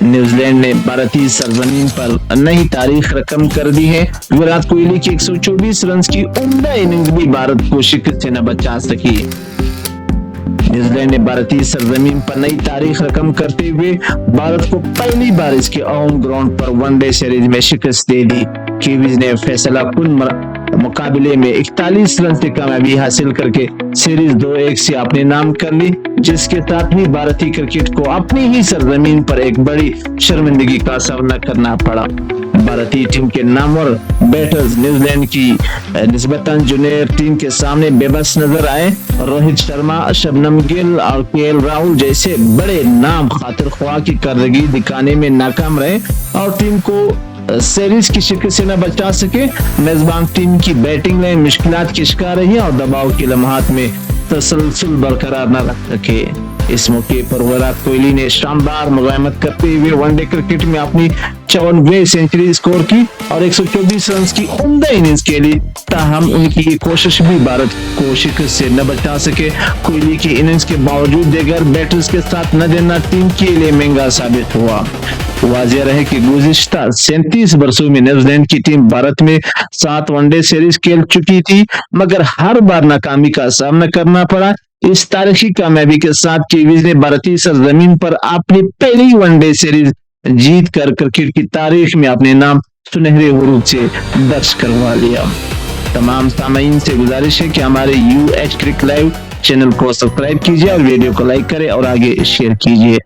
New Zealand ने भारतीय सरजमीन पर नई तारीख रकम कर दी है। विराट कोहली की 124 रन की उम्दा इनिंग्स भी भारत को शिकस्त से न बचा सकी। न्यूजीलैंड ने भारतीय सरजमीन पर नई तारीख रकम करते हुए भारत को पहली बार इसके होम ग्राउंड पर वनडे सीरीज में शिकस्त दे दी। कीवीज ने फैसला कुन मुकाबले में 41 रन से कामयाबी हासिल करके सीरीज 2-1 से अपने नाम कर ली, जिसके साथ ही भारतीय क्रिकेट को अपनी ही सरजमीन पर एक बड़ी शर्मिंदगी का सामना करना पड़ा। भारतीय टीम के नामवर बैटर्स न्यूजीलैंड की निस्बतन जूनियर टीम के सामने बेबस नजर आए। रोहित शर्मा, शबनम गिल और केएल राहुल जैसे बड़े नाम खातिर ख्वाह की कारकर्दगी दिखाने में नाकाम रहे और टीम को सीरीज की शिकस्त से न बचा सके। मेजबान टीम की बैटिंग में मुश्किलात की शिकार रही और दबाव के लम्हात में तसलसल बरकरार न रख सके। इस मौके पर विराट कोहली ने शानदार मुज़ाहमत करते हुए वनडे क्रिकेट में अपनी 54वीं सेंचुरी स्कोर की और 124 रन की उम्दा इनिंग्स के लिए, ताहम उनकी ये कोशिश भी भारत को शिकस्त से न बचा सके। कोहली की इनिंग्स के बावजूद दीगर बैटर्स के साथ न देना टीम के लिए महंगा साबित हुआ। वाज़ेह रहे कि गुज़िश्ता 37 वर्षों में न्यूजीलैंड की टीम भारत में 7 वनडे सीरीज खेल चुकी थी, मगर हर बार नाकामी का सामना करना पड़ा। इस तारीखी कामयाबी के साथ कीवीज ने भारतीय सरजमीन पर अपनी पहली वनडे सीरीज जीत कर क्रिकेट की तारीख में अपने नाम सुनहरे हुरूफ से दर्ज करवा लिया। तमाम सामीन से गुजारिश है कि हमारे UH क्रिक लाइव चैनल को सब्सक्राइब कीजिए और वीडियो को लाइक करें और आगे शेयर कीजिए।